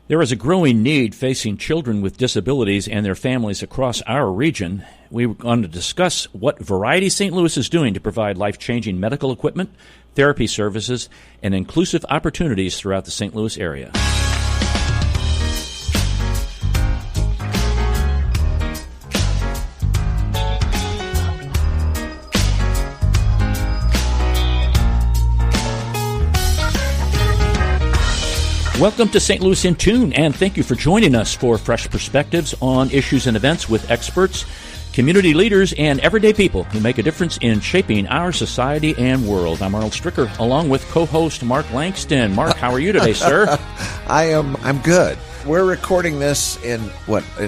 There is a growing need facing children with disabilities and their families across our region. We're going to discuss what Variety St. Louis is doing to provide life-changing medical equipment, therapy services, and inclusive opportunities throughout the St. Louis area. Welcome to St. Louis in Tune, and thank you for joining us for fresh perspectives on issues and events with experts, community leaders, and everyday people who make a difference in shaping our society and world. I'm Arnold Stricker, along with co-host Mark Langston. Mark, how are you today, sir? I'm good. We're recording this in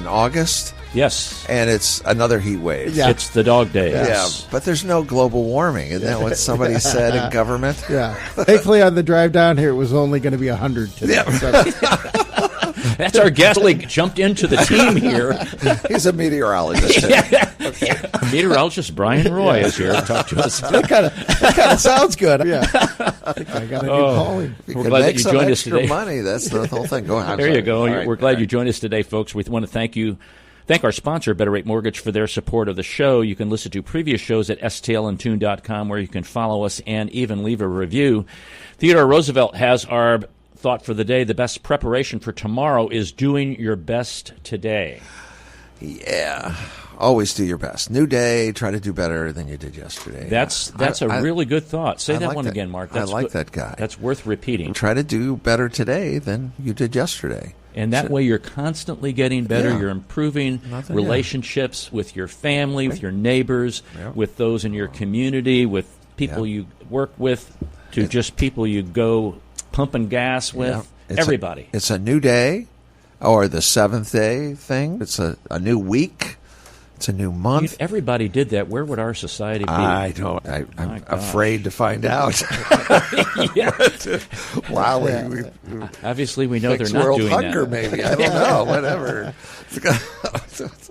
August? Yes. And it's another heat wave. Yeah. It's the dog days. Yeah, but there's no global warming. Isn't that what somebody said in government? Yeah. Thankfully, on the drive down here, it was only going to be 100 today. Yeah. That's our guest. Jumped into the team here. He's a meteorologist. Meteorologist Brian Roy is here to talk to us. That kind of sounds good. Yeah. I think I got a new calling. We're glad that you joined us today. Money. That's the whole thing. Go ahead. There you go. Right. We're glad you joined us today, folks. We want to thank our sponsor, Better Rate Mortgage, for their support of the show. You can listen to previous shows at stlintune.com, where you can follow us and even leave a review. Theodore Roosevelt has our thought for the day. The best preparation for tomorrow is doing your best today. Yeah. Always do your best. New day, try to do better than you did yesterday. That's a really good thought. Say that one again, Mark. I like that guy. That's worth repeating. Try to do better today than you did yesterday. And that way you're constantly getting better. Yeah. You're improving relationships with your family, with your neighbors, with those in your community, with people you work with, to just people you go pumping gas with, everybody. It's a new day, or the seventh day thing. It's a new week. It's a new month. If everybody did that, where would our society be? I don't. I'm afraid to find out. Wow. Obviously, we know they're not world doing hunger, that. Maybe. I don't know. Whatever.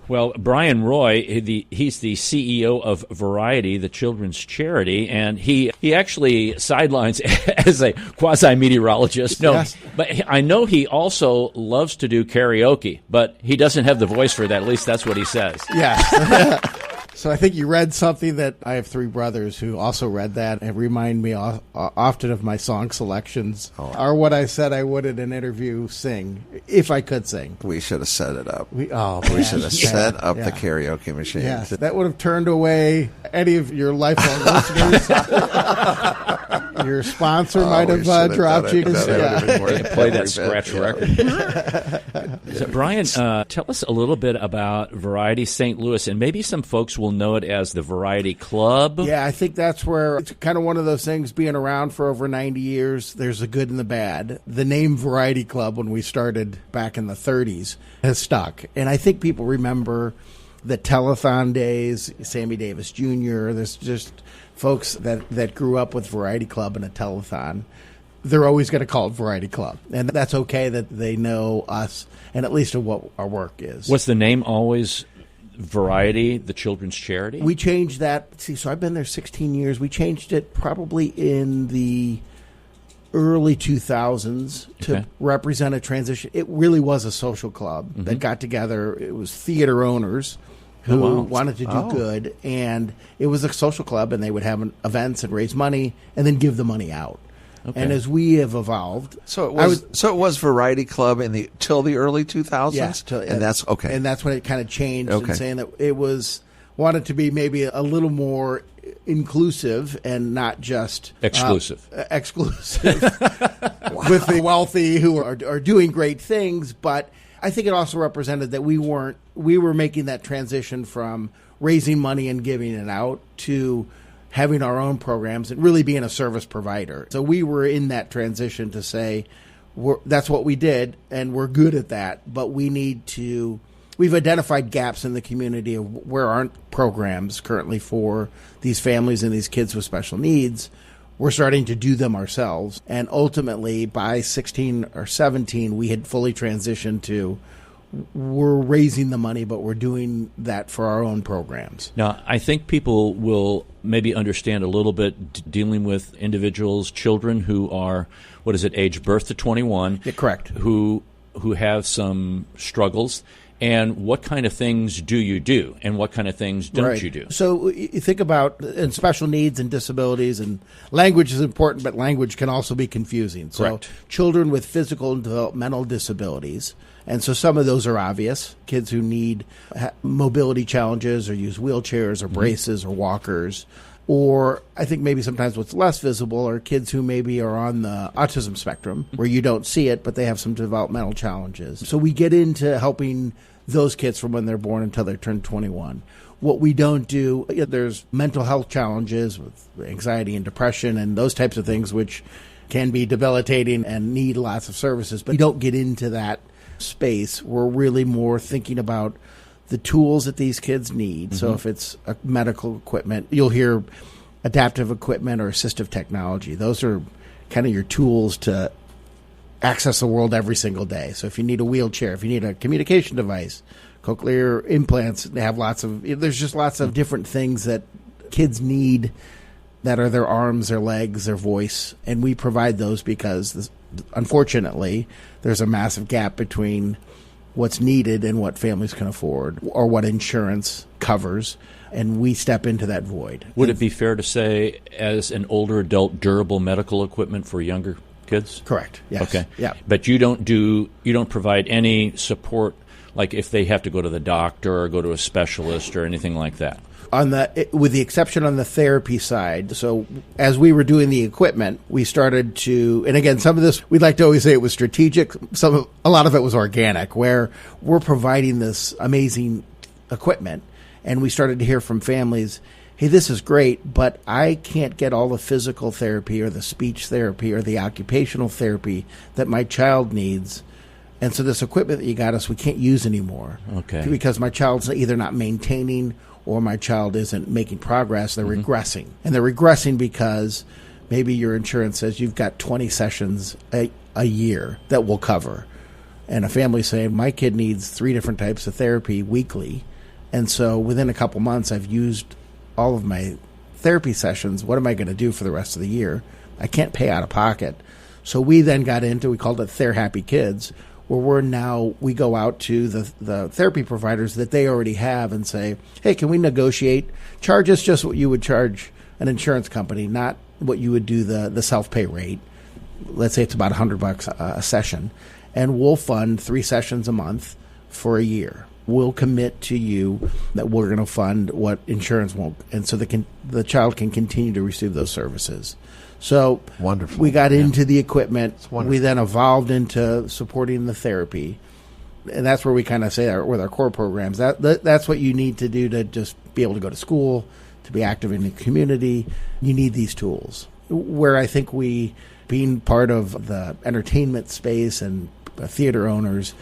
Well, Brian Roy, he's the CEO of Variety, the children's charity, and he actually sidelines as a quasi-meteorologist. No, but I know he also loves to do karaoke, but he doesn't have the voice for that. At least that's what he says. Yeah. So I think you read something that I have three brothers who also read that and remind me often of my song selections are what I said I would in an interview sing, if I could sing. We should have set it up. We should have set up the karaoke machine. Yes, that would have turned away any of your lifelong listeners. Your sponsor might have dropped you. Play that scratch record. Brian, tell us a little bit about Variety St. Louis, and maybe some folks will know it as the Variety Club. Yeah, I think that's where it's kind of one of those things, being around for over 90 years, there's the good and the bad. The name Variety Club, when we started back in the 30s, has stuck. And I think people remember the telethon days, Sammy Davis Jr., there's just folks that grew up with Variety Club and a telethon. They're always going to call it Variety Club. And that's okay that they know us and at least what our work is. Was the name always Variety, the children's charity? We changed that. So I've been there 16 years. We changed it probably in the early 2000s to represent a transition. It really was a social club that got together. It was theater owners who wanted to do good, and it was a social club, and they would have events and raise money and then give the money out. Okay. And as we have evolved, so it was Variety Club till the early 2000s, and that's okay. And that's when it kind of changed, and saying that it wanted to be maybe a little more inclusive and not just exclusive with the wealthy who are doing great things. But I think it also represented that we were making that transition from raising money and giving it out to having our own programs and really being a service provider. So we were in that transition to say, that's what we did, and we're good at that, but we've identified gaps in the community of where aren't programs currently for these families and these kids with special needs. We're starting to do them ourselves. And ultimately, by 16 or 17, we had fully transitioned to we're raising the money, but we're doing that for our own programs. Now, I think people will maybe understand a little bit dealing with individuals, children who are, age birth to 21. Yeah, correct. Who who have some struggles, and what kind of things do you do, and what kind of things don't you do? So you think about in special needs and disabilities, and language is important, but language can also be confusing. So children with physical and developmental disabilities, and so some of those are obvious. Kids who need mobility challenges or use wheelchairs or braces or walkers. Or I think maybe sometimes what's less visible are kids who maybe are on the autism spectrum, where you don't see it, but they have some developmental challenges. So we get into helping those kids from when they're born until they turn 21. What we don't do, there's mental health challenges with anxiety and depression and those types of things, which can be debilitating and need lots of services. But we don't get into that space. We're really more thinking about the tools that these kids need. So if it's a medical equipment, you'll hear adaptive equipment or assistive technology. Those are kind of your tools to access the world every single day. So if you need a wheelchair, if you need a communication device, cochlear implants, there's just lots of different things that kids need that are their arms, their legs, their voice. And we provide those because, unfortunately, there's a massive gap between what's needed and what families can afford or what insurance covers, and we step into that void. Would it be fair to say, as an older adult, durable medical equipment for younger kids? Correct. Yes. Okay. Yeah. But you don't provide any support, like if they have to go to the doctor or go to a specialist or anything like that? With the exception on the therapy side. So as we were doing the equipment, we started to, and again, some of this, we'd like to always say it was strategic. A lot of it was organic, where we're providing this amazing equipment. And we started to hear from families, hey, this is great, but I can't get all the physical therapy or the speech therapy or the occupational therapy that my child needs. And so this equipment that you got us, we can't use anymore. Okay. Because my child's either not maintaining or my child isn't making progress. They're regressing. And they're regressing because maybe your insurance says you've got 20 sessions a year that will cover. And a family saying, my kid needs 3 different types of therapy weekly. And so within a couple months, I've used all of my therapy sessions. What am I going to do for the rest of the year? I can't pay out of pocket. So we then got into, we called it They're Happy Kids, where we go out to the therapy providers that they already have and say, hey, can we negotiate? Charge us just what you would charge an insurance company, not what you would do the self-pay rate. Let's say it's about $100 a session. And we'll fund 3 sessions a month for a year. We'll commit to you that we're going to fund what insurance won't. And so the child can continue to receive those services. So wonderful. We got into the equipment. We then evolved into supporting the therapy. And that's where we kind of say with our core programs, that's what you need to do to just be able to go to school, to be active in the community. You need these tools. Where I think being part of the entertainment space and theater owners,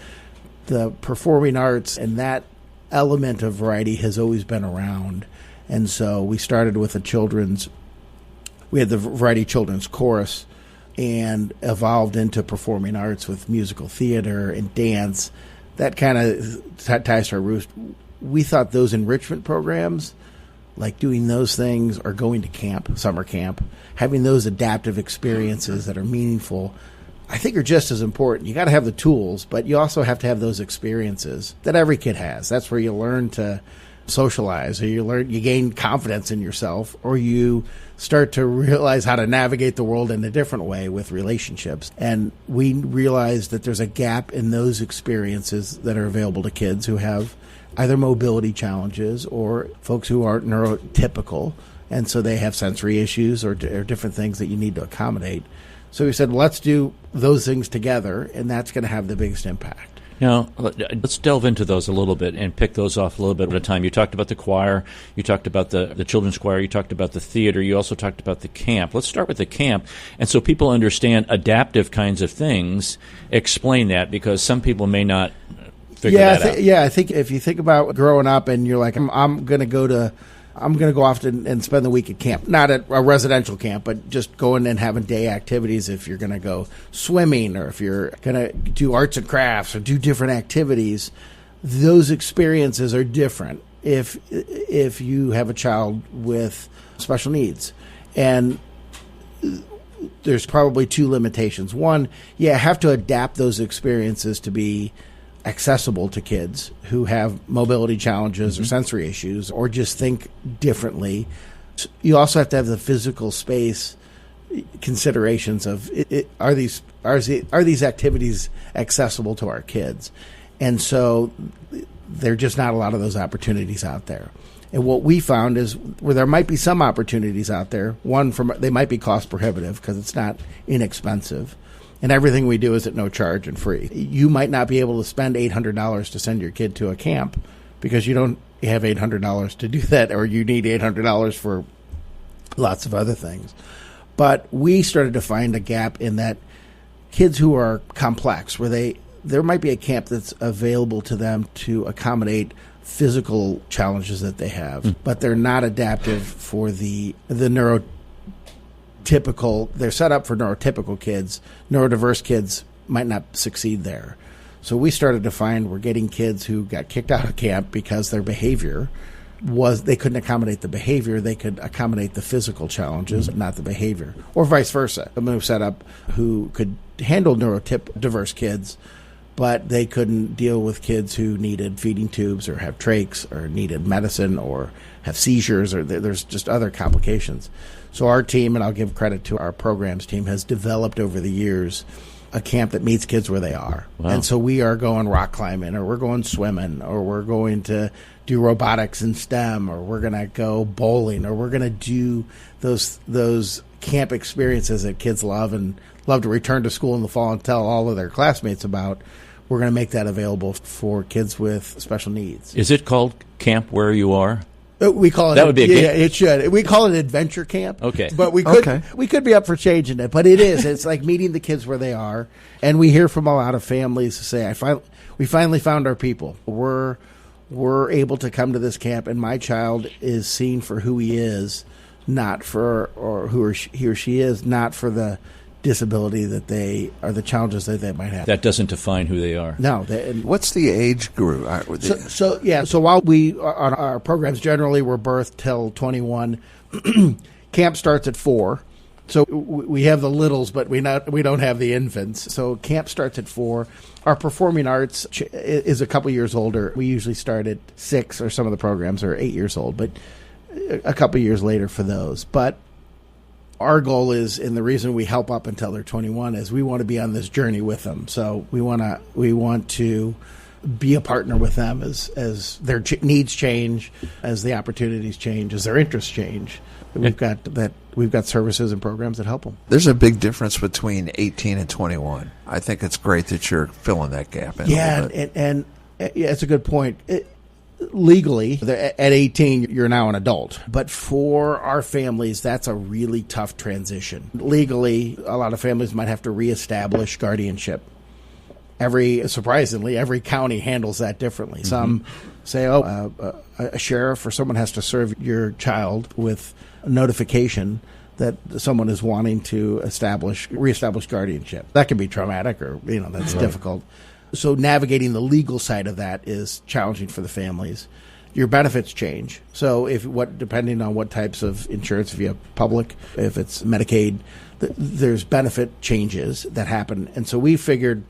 the performing arts and that element of variety has always been around. And so we started with we had the Variety Children's Chorus and evolved into performing arts with musical theater and dance. That kind of ties to our roots. We thought those enrichment programs, like doing those things or going to camp, summer camp, having those adaptive experiences that are meaningful, I think are just as important. You got to have the tools, but you also have to have those experiences that every kid has. That's where you learn to socialize, or you gain confidence in yourself, or you start to realize how to navigate the world in a different way with relationships. And we realize that there's a gap in those experiences that are available to kids who have either mobility challenges or folks who aren't neurotypical, and so they have sensory issues or different things that you need to accommodate. So we said, well, let's do those things together, and that's going to have the biggest impact. Now, let's delve into those a little bit and pick those off a little bit at a time. You talked about the choir. You talked about the children's choir. You talked about the theater. You also talked about the camp. Let's start with the camp. And so people understand adaptive kinds of things. Explain that, because some people may not figure that out. Yeah, I think if you think about growing up and you're like, I'm going to go off and spend the week at camp. Not at a residential camp, but just going and having day activities if you're going to go swimming or if you're going to do arts and crafts or do different activities. Those experiences are different if you have a child with special needs. And there's probably two limitations. One, have to adapt those experiences to be accessible to kids who have mobility challenges or sensory issues or just think differently. You also have to have the physical space considerations of are these activities accessible to our kids? And so there are just not a lot of those opportunities out there. And what we found is where there might be some opportunities out there, they might be cost prohibitive because it's not inexpensive. And everything we do is at no charge and free. You might not be able to spend $800 to send your kid to a camp because you don't have $800 to do that, or you need $800 for lots of other things. But we started to find a gap in that kids who are complex, where there might be a camp that's available to them to accommodate physical challenges that they have, but they're not adaptive for the neurotypical. They're set up for neurotypical kids. Neurodiverse kids might not succeed there. So we started to find we're getting kids who got kicked out of camp because their behavior they couldn't accommodate the behavior. They could accommodate the physical challenges, not the behavior, or vice versa. Someone who set up who could handle neurodiverse kids, but they couldn't deal with kids who needed feeding tubes or have trachs or needed medicine or have seizures, or there's just other complications. So our team, and I'll give credit to our programs team, has developed over the years a camp that meets kids where they are. Wow. And so we are going rock climbing, or we're going swimming, or we're going to do robotics and STEM, or we're going to go bowling, or we're going to do those camp experiences that kids love and love to return to school in the fall and tell all of their classmates about. We're going to make that available for kids with special needs. Is it called Camp Where You Are? We call it. That would be it should. We call it Adventure Camp. Okay, but we could be up for changing it. But it is. It's like meeting the kids where they are, and we hear from a lot of families who say, "We finally found our people. We're able to come to this camp, and my child is seen for who he is, not for he or she is, not for the disability that they are, the challenges that they might have." That doesn't define who they are. No. What's the age group? So while we on our programs generally we're birth till 21, camp starts at 4. So we have the littles, but we don't have the infants. So camp starts at 4. Our performing arts is a couple years older. We usually start at 6, or some of the programs are 8 years old, but a couple years later for those. But our goal is, and the reason we help up until they're 21, is we want to be on this journey with them. So we want to be a partner with them as their needs change, as the opportunities change, as their interests change. We've got services and programs that help them. There's a big difference between 18 and 21. I think it's great that you're filling that gap in. Yeah, and it's a good point. Legally, at 18, you're now an adult. But for our families, that's a really tough transition. Legally, a lot of families might have to reestablish guardianship. Surprisingly, every county handles that differently. Some say, a sheriff or someone has to serve your child with a notification that someone is wanting to reestablish guardianship. That can be traumatic, or that's difficult. So navigating the legal side of that is challenging for the families. Your benefits change. So depending on what types of insurance, if you have public, if it's Medicaid, there's benefit changes that happen. And so we figured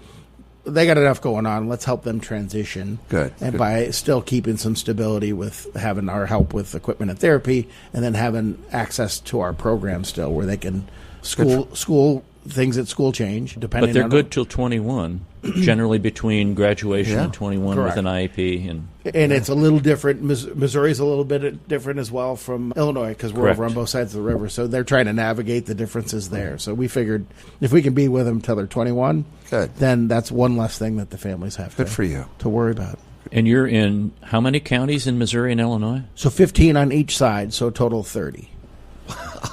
they got enough going on. Let's help them transition. Good. By still keeping some stability with having our help with equipment and therapy, and then having access to our program still, where they can school things at school change. Depending, but they're good till 21. Generally between graduation and 21. Correct. With an IEP. And it's a little different. Missouri's a little bit different as well from Illinois, because we're over on both sides of the river. So they're trying to navigate the differences there. So we figured if we can be with them till they're 21, then that's one less thing that the families have to worry about. And you're in how many counties in Missouri and Illinois? So 15 on each side, so a total of 30.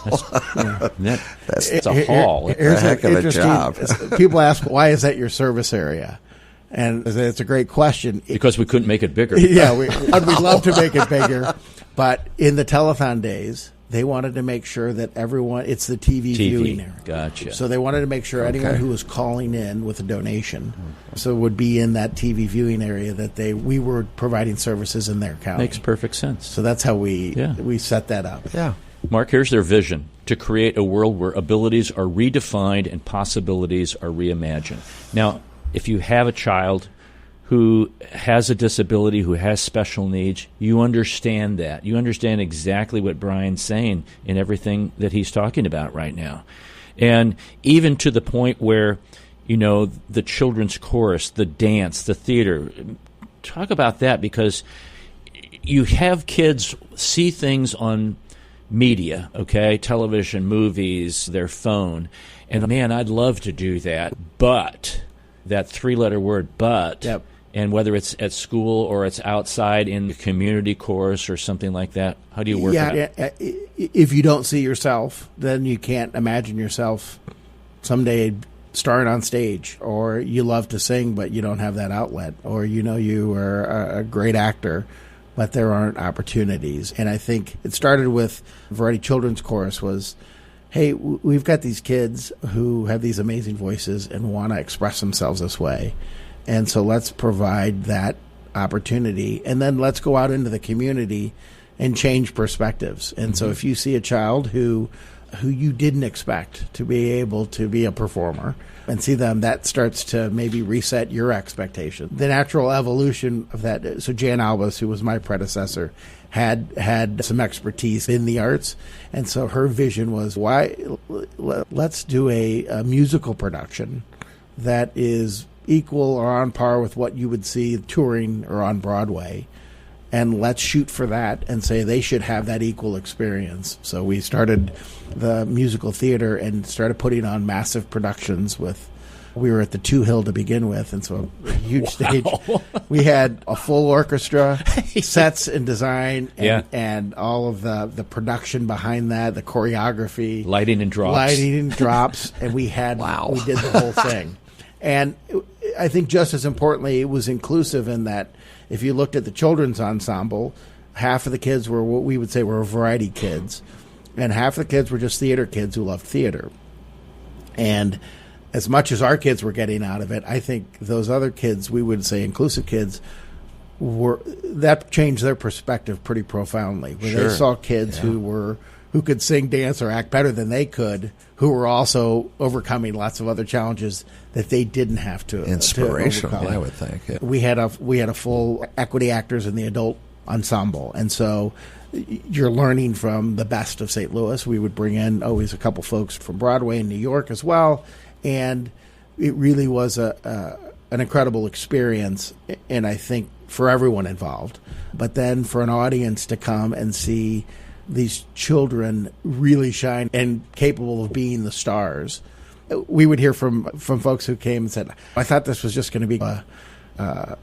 That's a haul. Here's a heck of a job. People ask, why is that your service area? And it's a great question. Because we couldn't make it bigger. Yeah, we'd love to make it bigger. But in the telethon days, they wanted to make sure that it's the TV viewing area. Gotcha. So they wanted to make sure anyone who was calling in with a donation would be in that TV viewing area, that we were providing services in their county. Makes perfect sense. So that's how we set that up. Yeah. Mark, here's their vision: to create a world where abilities are redefined and possibilities are reimagined. Now, if you have a child who has a disability, who has special needs, you understand that. You understand exactly what Brian's saying in everything that he's talking about right now. And even to the point where, the children's chorus, the dance, the theater, talk about that, because you have kids see things on media, okay, television, movies, their phone, and man, I'd love to do that, but that three-letter word, but, yep. And whether it's at school or it's outside in the community course or something like that, how do you work it out? If you don't see yourself, then you can't imagine yourself someday starring on stage, or you love to sing but you don't have that outlet, or you are a great actor but there aren't opportunities. And I think it started with Variety Children's Chorus was, hey, we've got these kids who have these amazing voices and want to express themselves this way. And so let's provide that opportunity. And then let's go out into the community and change perspectives. And so if you see a child who you didn't expect to be able to be a performer and see them, that starts to maybe reset your expectation. The natural evolution of that. So Jan Albus, who was my predecessor, had some expertise in the arts. And so her vision was, let's do a musical production that is equal or on par with what you would see touring or on Broadway. And let's shoot for that and say they should have that equal experience. So we started the musical theater and started putting on massive productions we were at the Two Hill to begin with, and so a huge stage. We had a full orchestra, sets and design, and all of the production behind that, the choreography. Lighting and drops. And we had, we did the whole thing. And I think just as importantly, it was inclusive in that if you looked at the children's ensemble, half of the kids were what we would say were variety kids, and half of the kids were just theater kids who loved theater. And as much as our kids were getting out of it, I think those other kids, we would say inclusive kids, that changed their perspective pretty profoundly. When they saw kids who could sing, dance, or act better than they could, who were also overcoming lots of other challenges that they didn't have to. Inspirational, I would think. Yeah. We had a full equity actors in the adult ensemble, and so you're learning from the best of St. Louis. We would bring in always a couple folks from Broadway and New York as well, and it really was an incredible experience, and I think for everyone involved. But then for an audience to come and see these children really shine and capable of being the stars. We would hear from folks who came and said, I thought this was just going to be a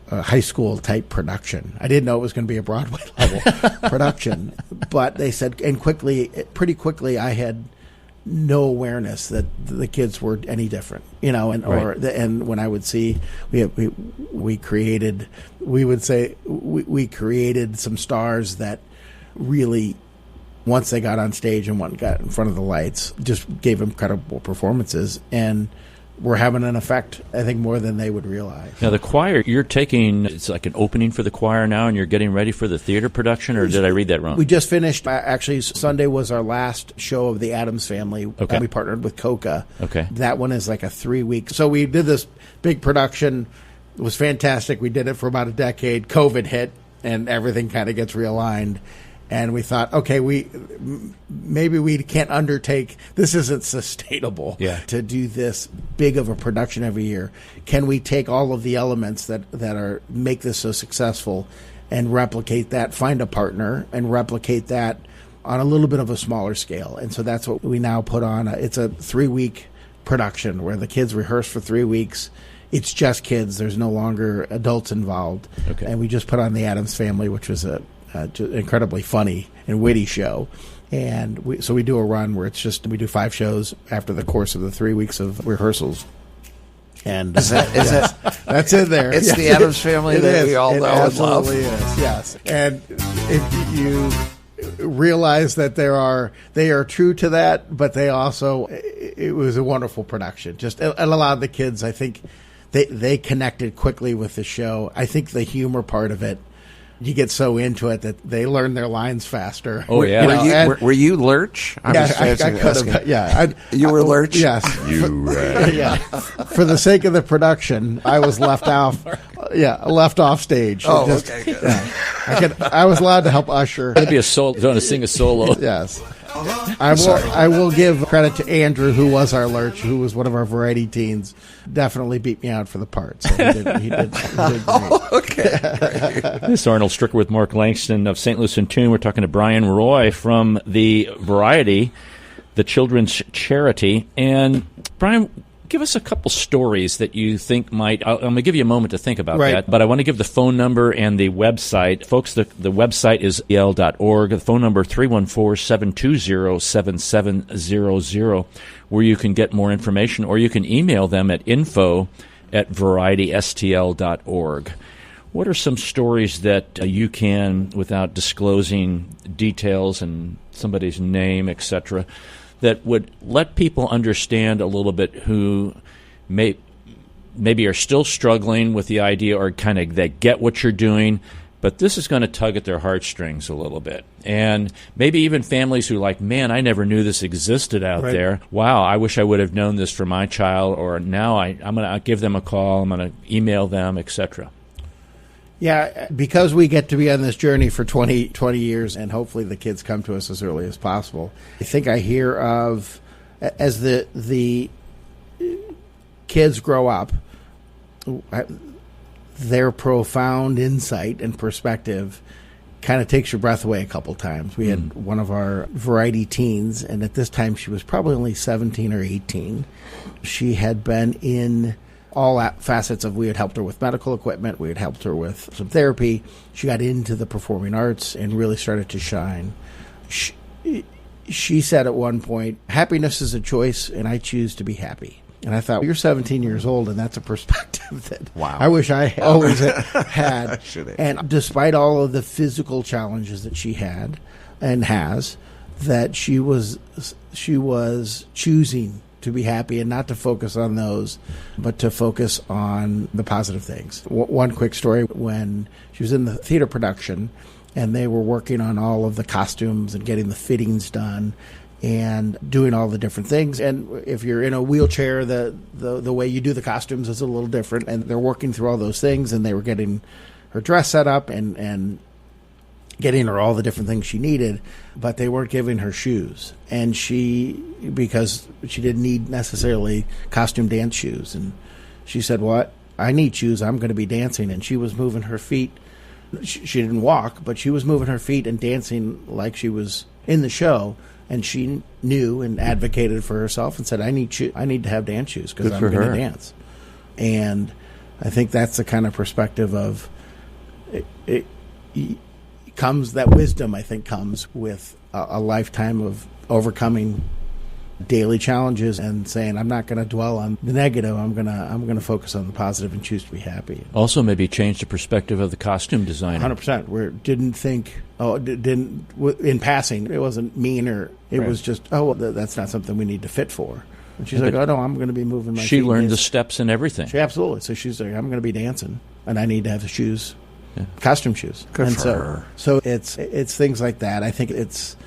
high school type production. I didn't know it was going to be a Broadway level production. But they said, and pretty quickly, I had no awareness that the kids were any different, and when I would see, we created some stars that really, once they got on stage and got in front of the lights, just gave incredible performances and were having an effect, I think, more than they would realize. Now, the choir, it's like an opening for the choir now, and you're getting ready for the theater production, or did I read that wrong? We just finished. Actually, Sunday was our last show of the Addams Family. Okay. We partnered with Coca. Okay. That one is like a 3-week. So we did this big production. It was fantastic. We did it for about a decade. COVID hit, and everything kind of gets realigned. And we thought, okay, maybe we can't undertake, this isn't sustainable to do this big of a production every year. Can we take all of the elements that make this so successful and replicate that, find a partner and replicate that on a little bit of a smaller scale? And so that's what we now put on. It's a 3-week production where the kids rehearse for 3 weeks. It's just kids. There's no longer adults involved. Okay. And we just put on the Addams Family, which was an incredibly funny and witty show. And we do a run where we do 5 shows after the course of the 3 weeks of rehearsals. And is that that's in there. It's the Addams Family that we all know and love. It absolutely is, yes. And if you realize that they are true to that, but they also, it was a wonderful production. Just it allowed the kids, I think, they connected quickly with the show. I think the humor part of it you get so into it that they learn their lines faster. Oh, yeah. Were you Lurch? I could have. Yeah, you were Lurch. Yes. Yeah. For the sake of the production, I was left off. Yeah, left off stage. Oh, okay. Good. Yeah. I was allowed to help usher. Going to sing a solo. Yes. I will give credit to Andrew, who was our Lurch, who was one of our variety teens. Definitely beat me out for the part. So he did great. Okay. This is Arnold Stricker with Mark Langston of St. Louis in Tune. We're talking to Brian Roy from the Variety, the children's charity. And Brian, give us a couple stories that you think might. I'm going to give you a moment to think about that, but I want to give the phone number and the website. Folks, the website is el.org. The phone number 314-720-7700, where you can get more information, or you can email them at info@varietystl.org. What are some stories that you can, without disclosing details and somebody's name, etc., that would let people understand a little bit who maybe are still struggling with the idea, or kind of that get what you're doing, but this is going to tug at their heartstrings a little bit. And maybe even families who man, I never knew this existed out there. Wow, I wish I would have known this for my child, or now I'm going to give them a call, I'm going to email them, etc. Yeah, because we get to be on this journey for 20 years, and hopefully the kids come to us as early as possible. I think I hear of, as the kids grow up, their profound insight and perspective kind of takes your breath away a couple times. We had one of our variety teens, and at this time she was probably only 17 or 18. She had been in all facets of, we had helped her with medical equipment, we had helped her with some therapy. She got into the performing arts and really started to shine. She said at one point, happiness is a choice and I choose to be happy. And I thought, you're 17 years old, and that's a perspective that I wish I always had. And despite all of the physical challenges that she had and has, that she was choosing to be happy and not to focus on those, but to focus on the positive things. One quick story, when she was in the theater production and they were working on all of the costumes and getting the fittings done and doing all the different things. And if you're in a wheelchair, the way you do the costumes is a little different. And they're working through all those things, and they were getting her dress set up and getting her all the different things she needed, but they weren't giving her shoes. And because she didn't need necessarily costume dance shoes. And she said, "What? I need shoes. I'm going to be dancing." And she was moving her feet. She didn't walk, but she was moving her feet and dancing like she was in the show. And she knew and advocated for herself and said, I need to have dance shoes because I'm going to dance. And I think that's the kind of perspective of it comes, that wisdom, I think, comes with a lifetime of overcoming daily challenges and saying, I'm not going to dwell on the negative. I'm going to focus on the positive and choose to be happy. Also, maybe change the perspective of the costume designer. 100%. Where didn't think, in passing, it wasn't mean, or it was just, that's not something we need to fit for. And she's like, no, I'm going to be moving my feet. She learned the steps and everything. Absolutely. So she's like, I'm going to be dancing, and I need to have the shoes, costume shoes. Good for her. So it's things like that. I think it's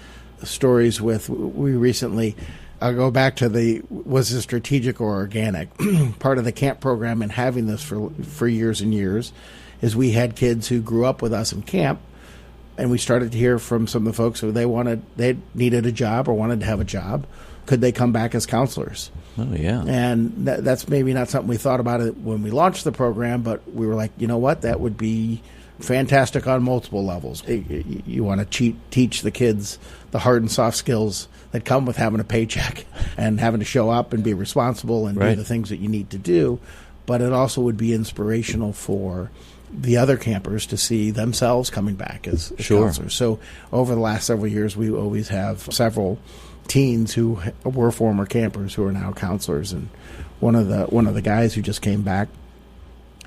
stories with, we recently, I'll go back to was it strategic or organic? Part of the camp program and having this for years and years is we had kids who grew up with us in camp, and we started to hear from some of the folks who they needed a job or wanted to have a job. Could they come back as counselors? Oh, yeah. And that's maybe not something we thought about it when we launched the program, but we were like, you know what, that would be fantastic on multiple levels. You want to teach the kids the hard and soft skills that come with having a paycheck and having to show up and be responsible and do the things that you need to do. But it also would be inspirational for the other campers to see themselves coming back as counselors. So over the last several years, we always have several teens who were former campers who are now counselors. And one of the guys who just came back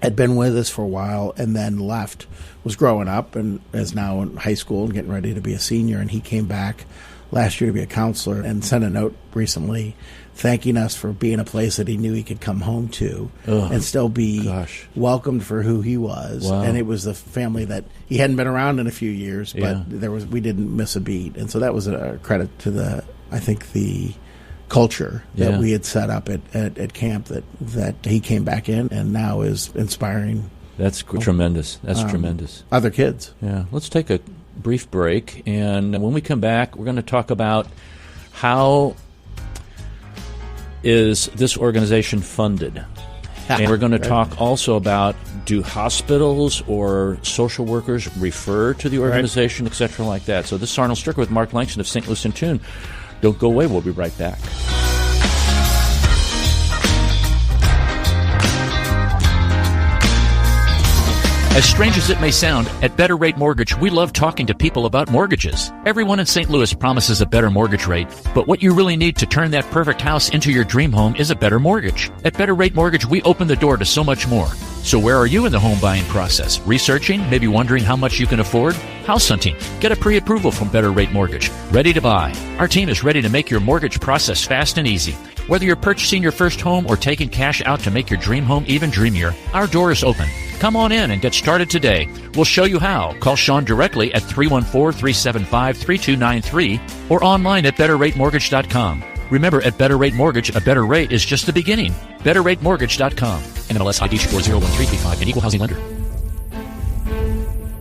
had been with us for a while and then left, was growing up and is now in high school and getting ready to be a senior. And he came back last year to be a counselor and sent a note recently thanking us for being a place that he knew he could come home to and still be welcomed for who he was. Wow. And it was the family that he hadn't been around in a few years, but we didn't miss a beat. And so that was a credit to the culture that we had set up at camp that he came back in and now is inspiring. That's tremendous. That's tremendous. Other kids. Yeah. Let's take a brief break, and when we come back, we're going to talk about how is this organization funded. And we're going to talk also about, do hospitals or social workers refer to the organization, et cetera, like that. So this is Arnold Stricker with Mark Langston of St. Louis in Tune. Don't go away. We'll be right back. As strange as it may sound, at Better Rate Mortgage, we love talking to people about mortgages. Everyone in St. Louis promises a better mortgage rate, but what you really need to turn that perfect house into your dream home is a better mortgage. At Better Rate Mortgage, we open the door to so much more. So where are you in the home buying process? Researching? Maybe wondering how much you can afford? House hunting? Get a pre-approval from Better Rate Mortgage. Ready to buy. Our team is ready to make your mortgage process fast and easy. Whether you're purchasing your first home or taking cash out to make your dream home even dreamier, our door is open. Come on in and get started today. We'll show you how. Call Sean directly at 314-375-3293 or online at betterratemortgage.com. Remember, at Better Rate Mortgage, a better rate is just the beginning. BetterRateMortgage.com. NMLS ID 401335, an equal housing lender.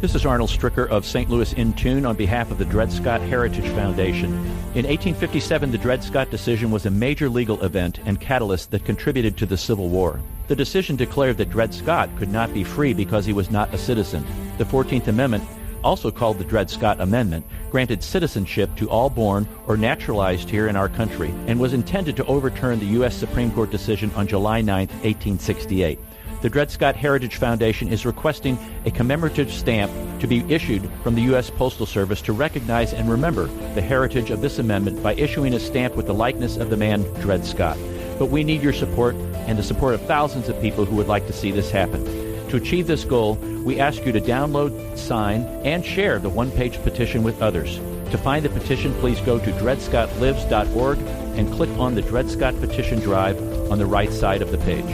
This is Arnold Stricker of St. Louis in Tune on behalf of the Dred Scott Heritage Foundation. In 1857, the Dred Scott decision was a major legal event and catalyst that contributed to the Civil War. The decision declared that Dred Scott could not be free because he was not a citizen. The 14th Amendment, also called the Dred Scott Amendment, granted citizenship to all born or naturalized here in our country and was intended to overturn the U.S. Supreme Court decision on July 9, 1868. The Dred Scott Heritage Foundation is requesting a commemorative stamp to be issued from the U.S. Postal Service to recognize and remember the heritage of this amendment by issuing a stamp with the likeness of the man Dred Scott. But we need your support and the support of thousands of people who would like to see this happen. To achieve this goal, we ask you to download, sign, and share the one-page petition with others. To find the petition, please go to dredscottlives.org and click on the Dred Scott Petition Drive on the right side of the page.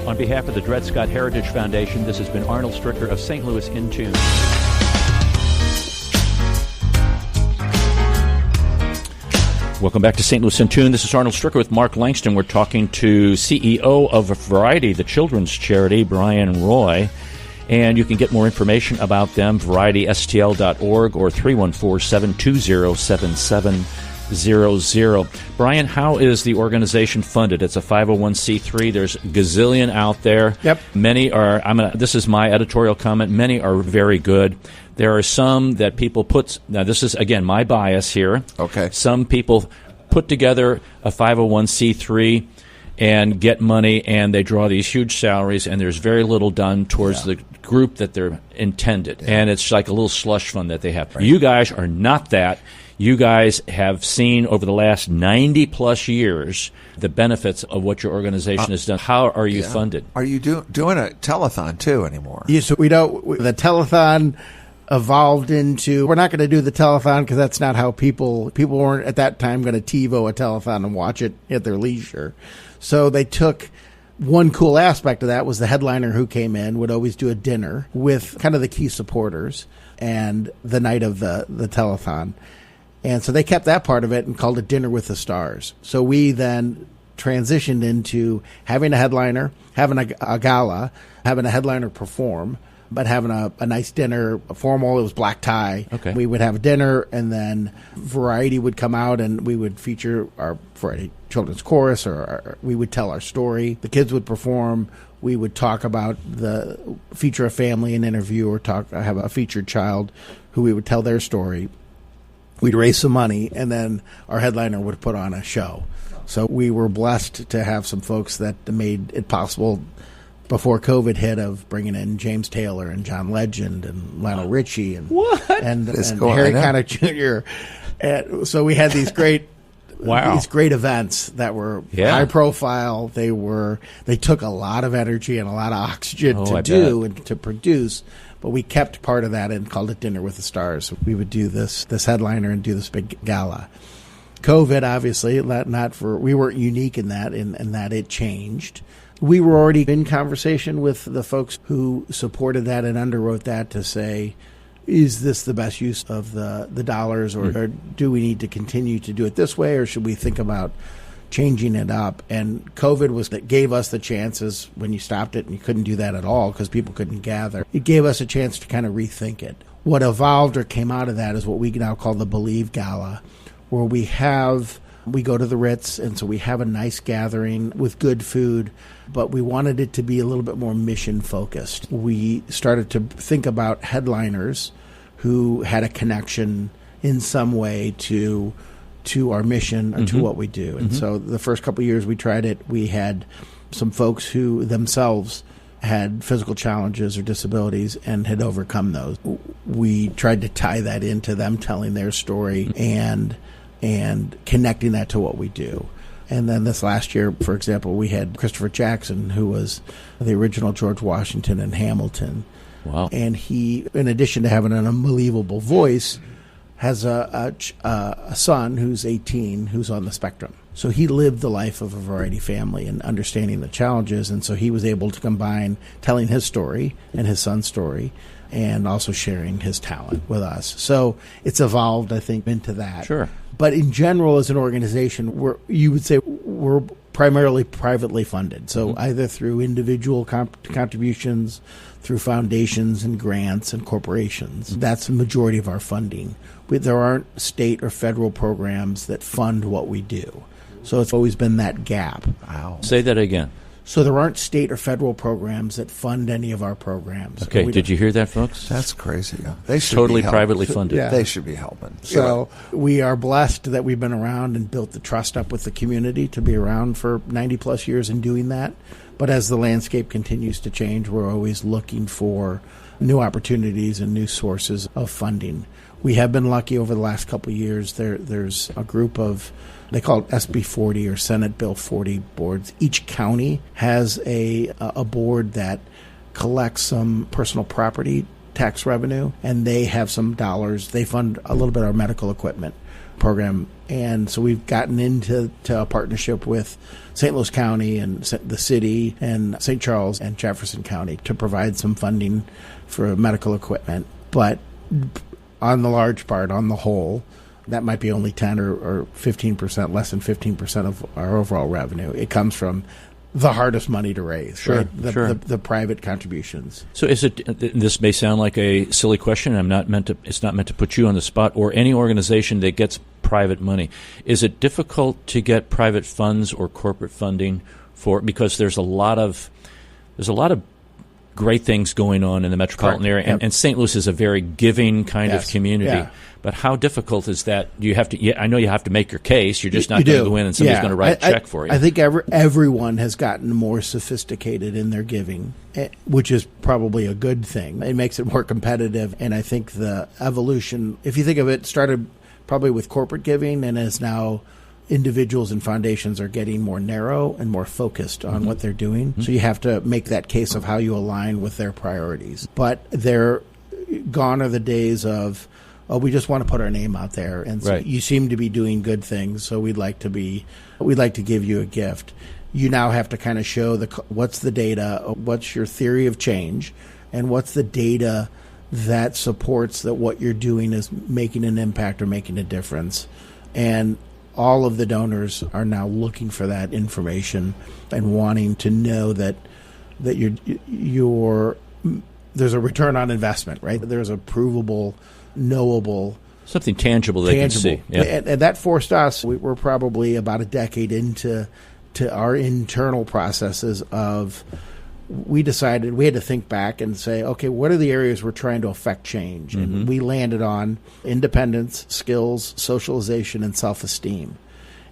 On behalf of the Dred Scott Heritage Foundation, this has been Arnold Stricker of St. Louis in Tune. Welcome back to St. Louis in Tune. This is Arnold Stricker with Mark Langston. We're talking to CEO of Variety, the children's charity, Brian Roy. And you can get more information about them, varietystl.org or 314-720-7700. Brian, how is the organization funded? It's a 501c3. There's a gazillion out there. Yep. Many are, this is my editorial comment, many are very good. There are some that people put, now this is, again, my bias here. Okay. Some people put together a 501c3 and get money, and they draw these huge salaries, and there's very little done towards the group that they're intended. Yeah. And it's like a little slush fund that they have. Right. You guys are not that. You guys have seen over the last 90-plus years the benefits of what your organization has done. How are you funded? Are you doing a telethon, too, anymore? Yeah, so the telethon evolved into, we're not going to do the telethon because that's not how people weren't at that time going to TiVo a telethon and watch it at their leisure. So they took, one cool aspect of that was the headliner who came in would always do a dinner with kind of the key supporters and the night of the telethon. And so they kept that part of it and called it Dinner with the Stars. So we then transitioned into having a headliner, having a gala, having a headliner perform, but having a nice dinner, a formal, it was black tie. Okay. We would have a dinner, and then Variety would come out, and we would feature our Variety Children's Chorus, or we would tell our story. The kids would perform. We would talk about feature a family, an interview, or have a featured child who we would tell their story. We'd raise some money, and then our headliner would put on a show. So we were blessed to have some folks that made it possible before COVID hit, of bringing in James Taylor and John Legend and Lionel Richie and Harry Connick Jr. And so we had these great Wow. these great events that were high profile. They took a lot of energy and a lot of oxygen to do and to produce. But we kept part of that and called it Dinner with the Stars. We would do this headliner and do this big gala. COVID, obviously, we weren't unique in that it changed. We were already in conversation with the folks who supported that and underwrote that to say, is this the best use of the dollars, or do we need to continue to do it this way, or should we think about changing it up? And COVID gave us the chances when you stopped it, and you couldn't do that at all because people couldn't gather. It gave us a chance to kind of rethink it. What evolved or came out of that is what we now call the Believe Gala, where we go to the Ritz, and so we have a nice gathering with good food, but we wanted it to be a little bit more mission focused. We started to think about headliners who had a connection in some way to our mission or to what we do. And so the first couple of years we tried it, we had some folks who themselves had physical challenges or disabilities and had overcome those. We tried to tie that into them telling their story and connecting that to what we do. And then this last year, for example, we had Christopher Jackson, who was the original George Washington in Hamilton. Wow. And he, in addition to having an unbelievable voice, has a son who's 18 who's on the spectrum. So he lived the life of a variety family and understanding the challenges. And so he was able to combine telling his story and his son's story and also sharing his talent with us. So it's evolved, I think, into that. Sure. But in general, as an organization, we're primarily privately funded. So either through individual contributions, through foundations and grants and corporations. That's the majority of our funding. There aren't state or federal programs that fund what we do. So it's always been that gap. Wow. Say that again. So there aren't state or federal programs that fund any of our programs. Okay, did you hear that, folks? That's crazy. Yeah. They should totally be helping. privately funded. Yeah. They should be helping. So we are blessed that we've been around and built the trust up with the community to be around for 90-plus years in doing that. But as the landscape continues to change, we're always looking for new opportunities and new sources of funding. We have been lucky over the last couple of years. There's a group of, they call it SB 40 or Senate Bill 40 boards. Each county has a board that collects some personal property tax revenue, and they have some dollars. They fund a little bit of our medical equipment program. And so we've gotten into a partnership with St. Louis County and the city and St. Charles and Jefferson County to provide some funding for medical equipment. But on the large part, on the whole, that might be only 10 or 15%, less than 15% of our overall revenue. It comes from the hardest money to raise, sure, right? The private contributions. So is it? This may sound like a silly question. It's not meant to put you on the spot, or any organization that gets private money. Is it difficult to get private funds or corporate funding because there's a lot of great things going on in the metropolitan area, and St. Louis is a very giving kind of community. Yeah. But how difficult is that? You have to. I know you have to make your case. You're just not going to go in and somebody's going to write a check for you. I think everyone has gotten more sophisticated in their giving, which is probably a good thing. It makes it more competitive, and I think the evolution, if you think of it, started probably with corporate giving, and is now individuals and foundations are getting more narrow and more focused on what they're doing. So you have to make that case of how you align with their priorities. But gone are the days of, we just want to put our name out there, and so you seem to be doing good things, so we'd like to give you a gift. You now have to kind of show what's the data, what's your theory of change, and what's the data that supports that what you're doing is making an impact or making a difference. And all of the donors are now looking for that information and wanting to know that there's a return on investment, right? There's a provable, knowable, something tangible they can see. Yeah. And that forced us. We're probably about a decade into our internal processes of. We decided we had to think back and say, okay, what are the areas we're trying to affect change? And we landed on independence, skills, socialization, and self-esteem.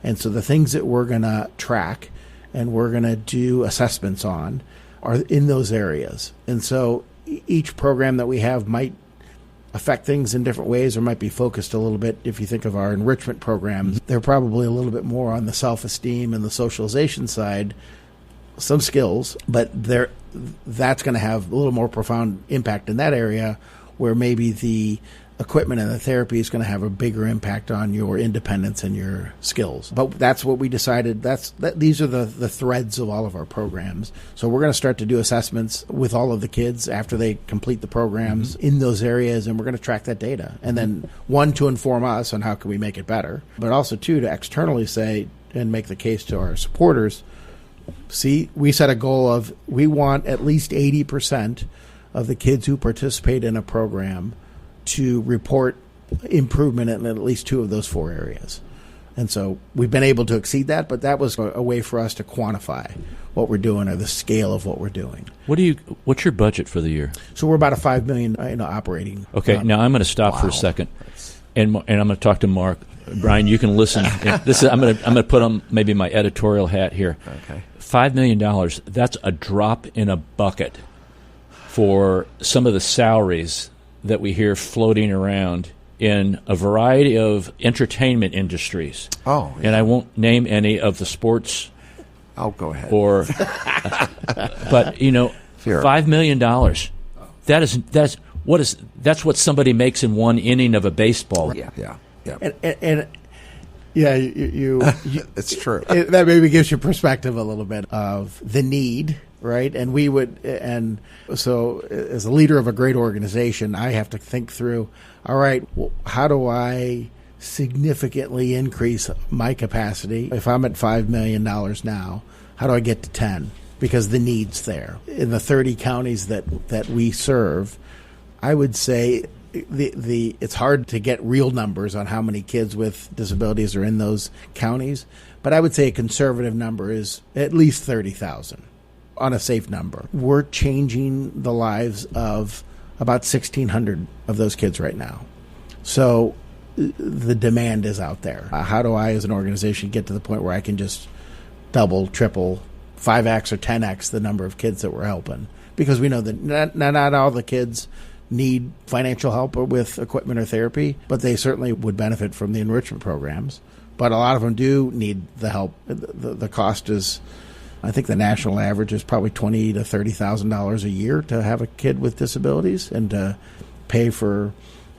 And so the things that we're going to track and we're going to do assessments on are in those areas. And so each program that we have might affect things in different ways or might be focused a little bit. If you think of our enrichment programs, they're probably a little bit more on the self-esteem and the socialization side, some skills, but that's going to have a little more profound impact in that area, where maybe the equipment and the therapy is going to have a bigger impact on your independence and your skills. But that's what we decided. These are the threads of all of our programs. So we're going to start to do assessments with all of the kids after they complete the programs in those areas, and we're going to track that data. And then, one, to inform us on how can we make it better, but also, two, to externally say and make the case to our supporters, see, we set a goal of we want at least 80% of the kids who participate in a program to report improvement in at least two of those four areas. And so we've been able to exceed that, but that was a way for us to quantify what we're doing or the scale of what we're doing. What's your budget for the year? So we're about a $5 million operating. Okay, now I'm going to stop for a second, and I'm going to talk to Mark. Brian, you can listen. I'm going to put on maybe my editorial hat here. Okay, $5 million. That's a drop in a bucket for some of the salaries that we hear floating around in a variety of entertainment industries. Oh, yeah. And I won't name any of the sports. I'll go ahead. But Sure. $5 million. That's what somebody makes in one inning of a baseball. Yeah. And yeah, you it's true. That maybe gives you perspective a little bit of the need. Right. And so as a leader of a great organization, I have to think through, all right, well, how do I significantly increase my capacity? If I'm at $5 million now, how do I get to 10? Because the need's there. In the 30 counties that we serve, I would say it's hard to get real numbers on how many kids with disabilities are in those counties, but I would say a conservative number is at least 30,000. On a safe number. We're changing the lives of about 1,600 of those kids right now. So the demand is out there. How do I, as an organization, get to the point where I can just double, triple, 5x or 10x the number of kids that we're helping? Because we know that not all the kids need financial help with equipment or therapy, but they certainly would benefit from the enrichment programs. But a lot of them do need the help. The cost is, I think the national average is probably $20,000 to $30,000 a year to have a kid with disabilities, and to pay for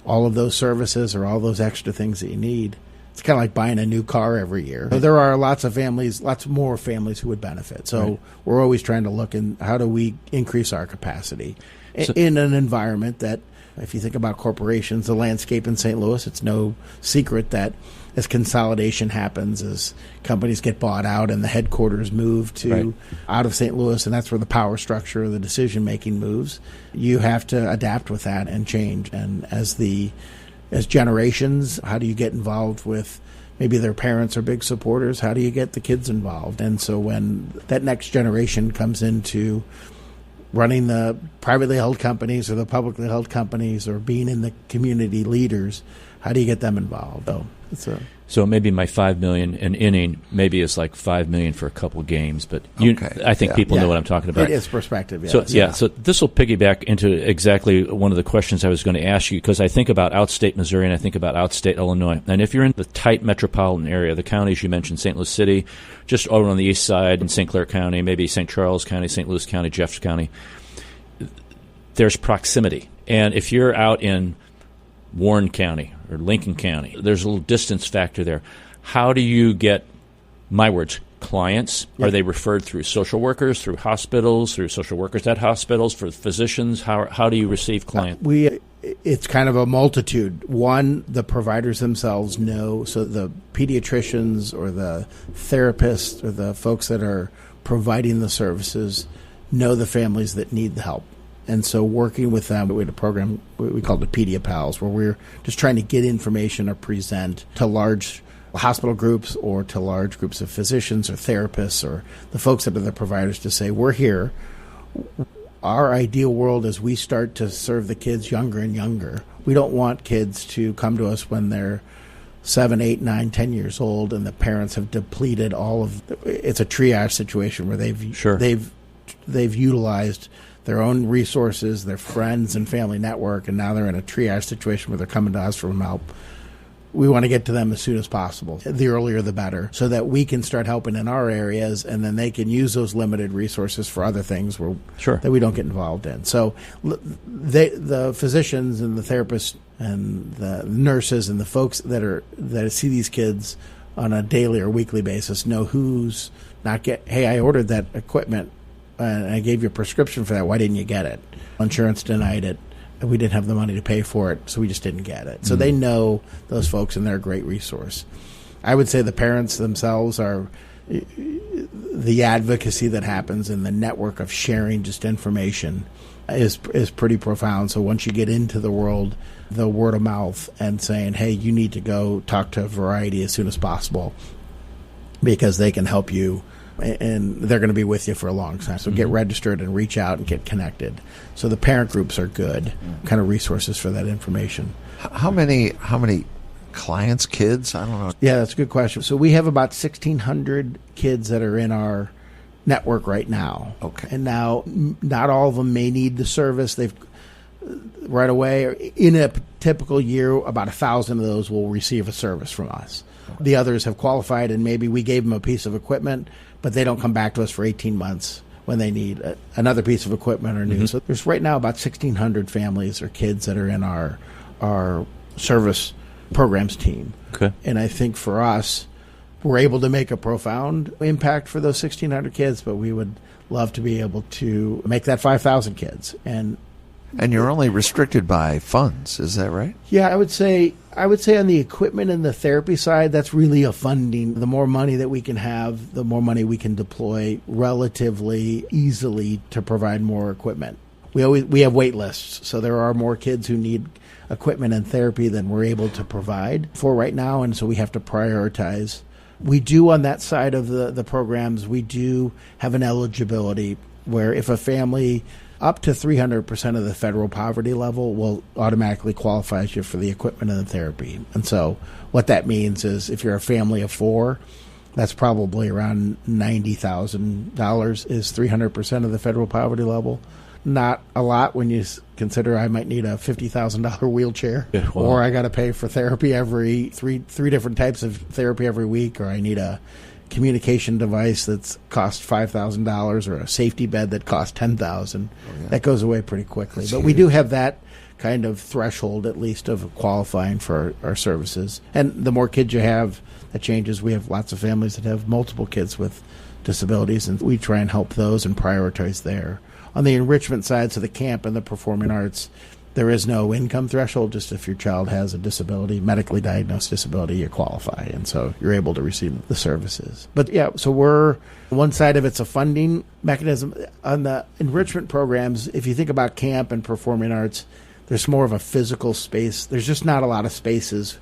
all of those services or all those extra things that you need. It's kind of like buying a new car every year. So there are lots more families who would benefit. So we're always trying to look in how do we increase our capacity in an environment that, if you think about corporations, the landscape in St. Louis, it's no secret that as consolidation happens, as companies get bought out and the headquarters move to out of St. Louis, and that's where the power structure, the decision-making moves, you have to adapt with that and change. And as generations, how do you get involved with, maybe their parents are big supporters, how do you get the kids involved? And so when that next generation comes into running the privately held companies or the publicly held companies or being in the community leaders, how do you get them involved? So maybe my $5 million an inning maybe is like $5 million for a couple games, but I think people know what I'm talking about. It is perspective. Yes. So this will piggyback into exactly one of the questions I was going to ask you, because I think about outstate Missouri and I think about outstate Illinois. And if you're in the tight metropolitan area, the counties you mentioned, St. Louis City, just over on the east side, in St. Clair County, maybe St. Charles County, St. Louis County, Jefferson County, there's proximity. And if you're out in Warren County or Lincoln County, there's a little distance factor there. How do you get, my words, clients? Are they referred through social workers, through hospitals, through social workers at hospitals, for physicians? How do you receive clients? It's kind of a multitude. One, the providers themselves know, so the pediatricians or the therapists or the folks that are providing the services know the families that need the help. And so working with them, we had a program we called the Pedia Pals, where we're just trying to get information or present to large hospital groups or to large groups of physicians or therapists or the folks that are the providers to say, we're here. Our ideal world is we start to serve the kids younger and younger. We don't want kids to come to us when they're 7, 8, 9, 10 years old and the parents have depleted all of it's a triage situation where they've utilized their own resources, their friends and family network, and now they're in a triage situation where they're coming to us for help. We want to get to them as soon as possible. The earlier, the better, so that we can start helping in our areas, and then they can use those limited resources for other things that we don't get involved in. So the physicians and the therapists and the nurses and the folks that see these kids on a daily or weekly basis know who's not hey, I ordered that equipment and I gave you a prescription for that. Why didn't you get it? Insurance denied it. We didn't have the money to pay for it, so we just didn't get it. So they know those folks, and they're a great resource. I would say the parents themselves are the advocacy that happens in the network of sharing just information is pretty profound. So once you get into the world, the word of mouth and saying, hey, you need to go talk to Variety as soon as possible because they can help you. And they're going to be with you for a long time. So get registered and reach out and get connected. So the parent groups are good kind of resources for that information. How many clients, kids? I don't know. Yeah, that's a good question. So we have about 1,600 kids that are in our network right now. Okay. And now not all of them may need the service. They've right away. In a typical year, about 1,000 of those will receive a service from us. The others have qualified, and maybe we gave them a piece of equipment, but they don't come back to us for 18 months when they need another piece of equipment or new. So there's right now about 1,600 families or kids that are in our service programs team. Okay. And I think for us, we're able to make a profound impact for those 1,600 kids, but we would love to be able to make that 5,000 kids. And you're only restricted by funds, is that right? Yeah, I would say on the equipment and the therapy side, that's really a funding. The more money that we can have, the more money we can deploy relatively easily to provide more equipment. We have wait lists, so there are more kids who need equipment and therapy than we're able to provide for right now, and so we have to prioritize. We do on that side of the programs, we do have an eligibility where if a family up to 300% of the federal poverty level will automatically qualify you for the equipment and the therapy. And so what that means is if you're a family of 4, that's probably around $90,000 is 300% of the federal poverty level. Not a lot when you consider I might need a $50,000 wheelchair, or I got to pay for therapy every three different types of therapy every week, or I need a communication device that's cost $5,000 or a safety bed that costs $10,000. That goes away pretty quickly. But we do have that kind of threshold, at least, of qualifying for our services. And the more kids you have, that changes. We have lots of families that have multiple kids with disabilities, and we try and help those and prioritize there. On the enrichment side, so the camp and the performing arts, there is no income threshold. Just if your child has a disability, medically diagnosed disability, you qualify. And so you're able to receive the services. But yeah, so one side of it's a funding mechanism. On the enrichment programs, if you think about camp and performing arts, there's more of a physical space. There's just not a lot of spaces.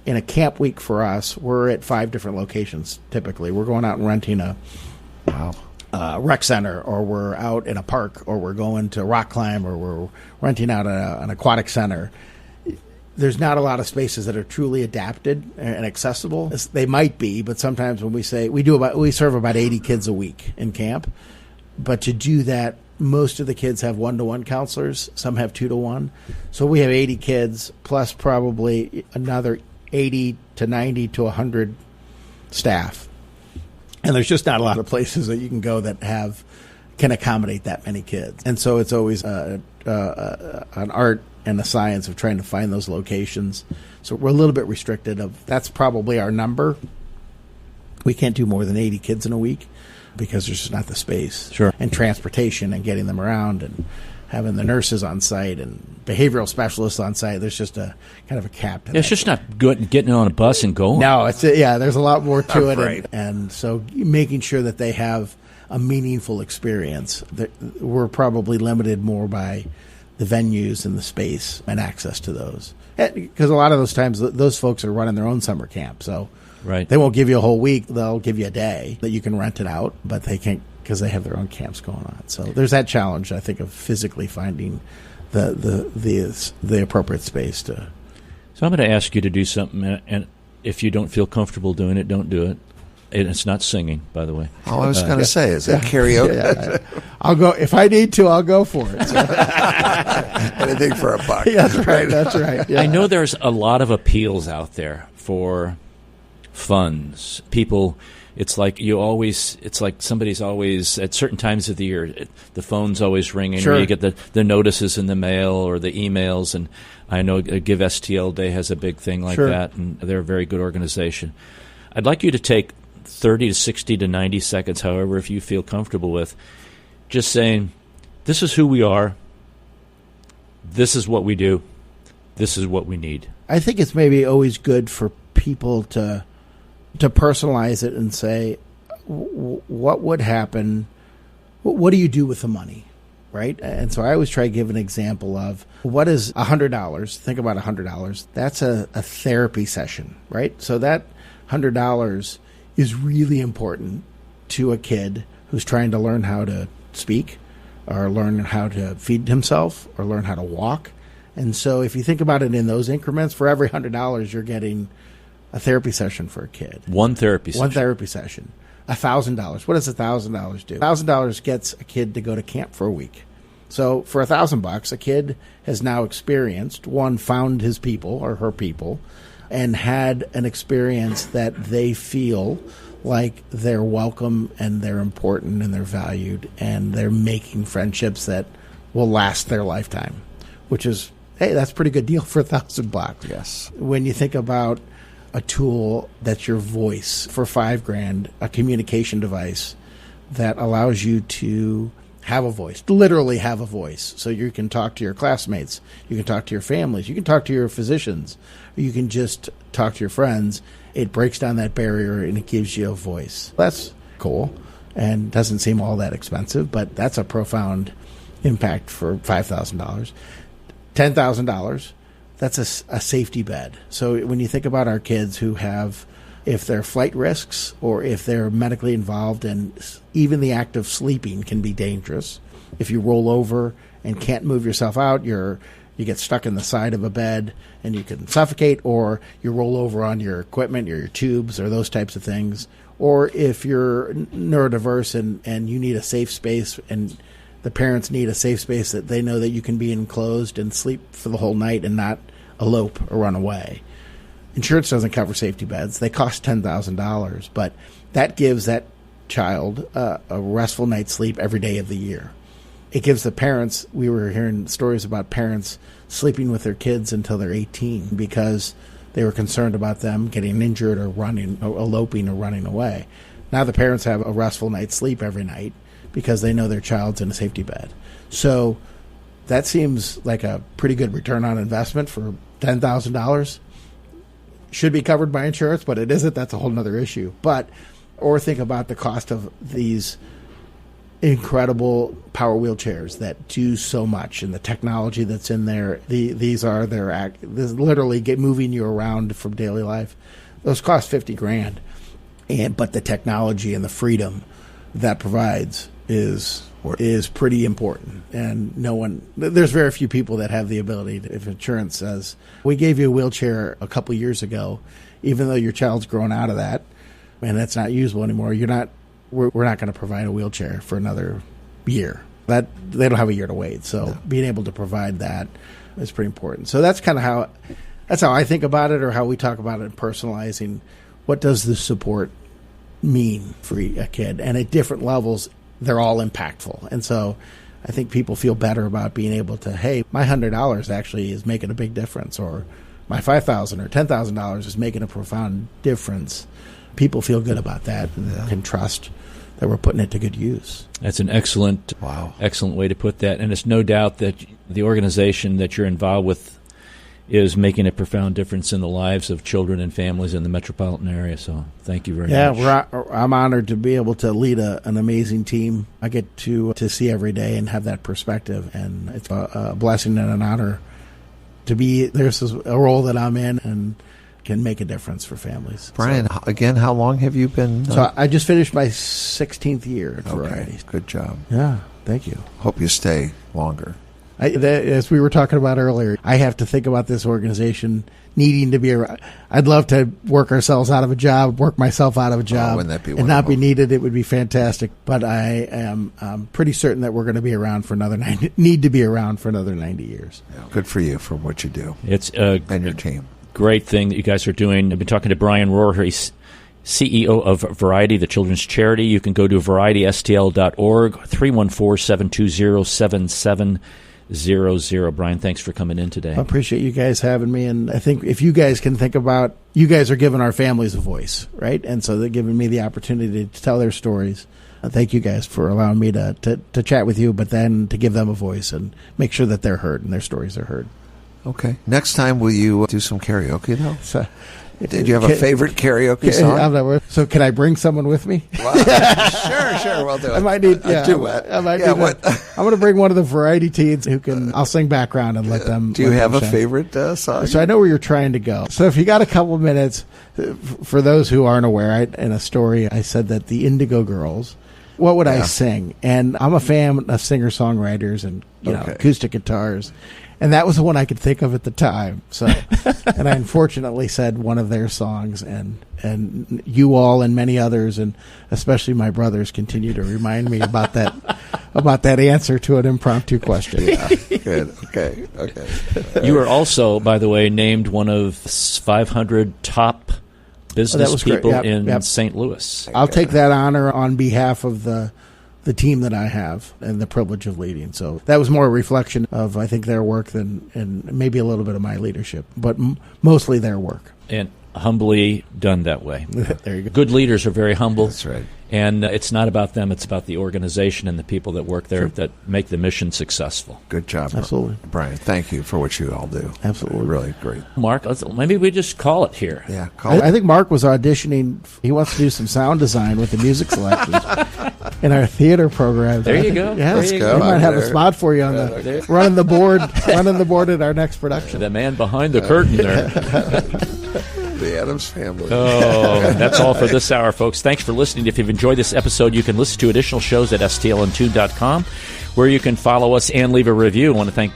In a camp week for us, we're at 5 different locations typically. We're going out and renting a rec center, or we're out in a park, or we're going to rock climb, or we're renting out an aquatic center. There's not a lot of spaces that are truly adapted and accessible. They might be, but sometimes when we say we serve about 80 kids a week in camp, but to do that, most of the kids have 1-to-1 counselors. Some have 2-to-1. So we have 80 kids plus probably another 80 to 90 to 100 staff. And there's just not a lot of places that you can go that can accommodate that many kids. And so it's always an art and a science of trying to find those locations. So we're a little bit restricted. That's probably our number. We can't do more than 80 kids in a week because there's just not the space. Sure. And transportation and getting them around and having the nurses on site and behavioral specialists on site. There's just a kind of a cap to that. It's just not good getting on a bus and going. No, there's a lot more to it. Right. And so making sure that they have a meaningful experience. We're probably limited more by the venues and the space and access to those. Because a lot of those times, those folks are running their own summer camp. So right. They won't give you a whole week. They'll give you a day that you can rent it out, but they can't because they have their own camps going on. So there's that challenge, I think, of physically finding the appropriate space to. So I'm going to ask you to do something, and if you don't feel comfortable doing it, don't do it. And it's not singing, by the way. Oh, I was going to say, is it karaoke? Yeah. I'll go if I need to. I'll go for it. So. Anything for a buck. Yeah, that's right. That's right. Yeah. I know there's a lot of appeals out there for funds. People, it's like somebody's always, at certain times of the year, the phone's always ringing, Sure. or you get the notices in the mail or the emails. And I know Give STL Day has a big thing like Sure. that, and they're a very good organization. I'd like you to take 30 to 60 to 90 seconds, however, if you feel comfortable with, just saying, this is who we are, this is what we do, this is what we need. I think it's maybe always good for people to personalize it and say, what would happen? What do you do with the money, right? And so I always try to give an example of what is $100. Think about $100. That's a therapy session, right? So that $100 is really important to a kid who's trying to learn how to speak or learn how to feed himself or learn how to walk. And so if you think about it in those increments, for every $100, you're getting a therapy session for a kid. One therapy session. One therapy session. $1,000. What does $1,000 do? $1,000 gets a kid to go to camp for a week. So for $1,000, a kid has now experienced, found his people or her people, and had an experience that they feel like they're welcome and they're important and they're valued and they're making friendships that will last their lifetime, which is, hey, that's a pretty good deal for $1,000. Yes. When you think about a tool that's your voice for $5,000, a communication device that allows you to have a voice, literally have a voice. So you can talk to your classmates, you can talk to your families, you can talk to your physicians, or you can just talk to your friends. It breaks down that barrier and it gives you a voice. That's cool and doesn't seem all that expensive, but that's a profound impact for $5,000. $10,000, that's a safety bed. So when you think about our kids who have, if they're flight risks or if they're medically involved, and even the act of sleeping can be dangerous. If you roll over and can't move yourself out, you get stuck in the side of a bed and you can suffocate, or you roll over on your equipment or your tubes or those types of things. Or if you're neurodiverse and you need a safe space and the parents need a safe space that they know that you can be enclosed and sleep for the whole night and not elope or run away. Insurance doesn't cover safety beds. They cost $10,000, but that gives that child a restful night's sleep every day of the year. It gives the parents, we were hearing stories about parents sleeping with their kids until they're 18 because they were concerned about them getting injured or running, or eloping or running away. Now the parents have a restful night's sleep every night because they know their child's in a safety bed. So that seems like a pretty good return on investment for $10,000. Should be covered by insurance, but it isn't. That's a whole other issue. Or think about the cost of these incredible power wheelchairs that do so much, and the technology that's in there. These literally moving you around from daily life. Those cost $50,000, but the technology and the freedom that provides is pretty important. And there's very few people that have the ability to, if insurance says, we gave you a wheelchair a couple years ago, even though your child's grown out of that and that's not usable anymore, we're not going to provide a wheelchair for another year. That they don't have a year to wait. So being able to provide that is pretty important. So that's kind of how I think about it, or how we talk about it, personalizing what does the support mean for a kid. And at different levels, they're all impactful. And so I think people feel better about being able to, hey, my $100 actually is making a big difference, or my $5,000 or $10,000 is making a profound difference. People feel good about that and can trust that we're putting it to good use. That's an excellent way to put that. And it's no doubt that the organization that you're involved with is making a profound difference in the lives of children and families in the metropolitan area. So thank you very much. Yeah, I'm honored to be able to lead an amazing team. I get to see every day and have that perspective, and it's a blessing and an honor to be. There's a role that I'm in and can make a difference for families. Brian, again, how long have you been? So I just finished my 16th year at Variety. Good job. Yeah, thank you. Hope you stay longer. As we were talking about earlier, I have to think about this organization needing to be around. I'd love to work ourselves out of a job, work myself out of a job, wouldn't that be and not be wonderful? needed. It would be fantastic. But I am pretty certain that we're going to be around for another 90 years. Yeah, good for you for what you do It's and your team. great thing that you guys are doing. I've been talking to Brian Rohr. He's CEO of Variety, the children's charity. You can go to varietystl.org, 314-720-7700. Brian, thanks for coming in today. I appreciate you guys having me, and I think if you guys can think about, you guys are giving our families a voice, right? And so they're giving me the opportunity to tell their stories. Thank you guys for allowing me to chat with you, but then to give them a voice and make sure that they're heard and their stories are heard. Okay. Next time, will you do some karaoke, though? So, Did you have a favorite karaoke song? So can I bring someone with me? Well, sure, we'll do it. I might need a duet. I'm going to bring one of the Variety teens who can. I'll sing background and let them. Do you have a shine. favorite song? So I know where you're trying to go. So if you got a couple of minutes, for those who aren't aware, in a story I said that the Indigo Girls. What would I sing? And I'm a fan of singer-songwriters and acoustic guitars. And that was the one I could think of at the time. So, and I unfortunately said one of their songs, and you all and many others, and especially my brothers, continue to remind me about that answer to an impromptu question. Yeah, good. Okay. You were also, by the way, named one of 500 top business people in St. Louis. I'll take that honor on behalf of the team that I have and the privilege of leading. So that was more a reflection of, I think, their work and maybe a little bit of my leadership, but mostly their work. And humbly done that way. There you go. Good leaders are very humble. That's right. And it's not about them, it's about the organization and the people that work there that make the mission successful. Good job. Absolutely. Brian, thank you for what you all do. Absolutely. Really great. Mark, maybe we just call it here. Yeah, call it. I think Mark was auditioning. He wants to do some sound design with the music selections in our theater program. There you go. Yeah, Let's go. We might have a There. spot for you on the running the board at our next production. The man behind the curtain there. The Addams Family. Oh, that's all for this hour, folks. Thanks for listening. If you've enjoyed this episode, you can listen to additional shows at stlntune.com, where you can follow us and leave a review. I want to thank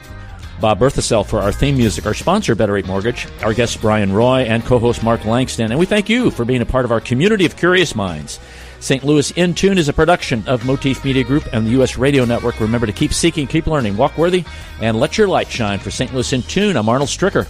Bob Berthasell for our theme music, our sponsor, Better Rate Mortgage, our guest, Brian Roy, and co-host Mark Langston. And we thank you for being a part of our community of curious minds. St. Louis In Tune is a production of Motif Media Group and the U.S. Radio Network. Remember to keep seeking, keep learning, walk worthy, and let your light shine. For St. Louis In Tune, I'm Arnold Stricker.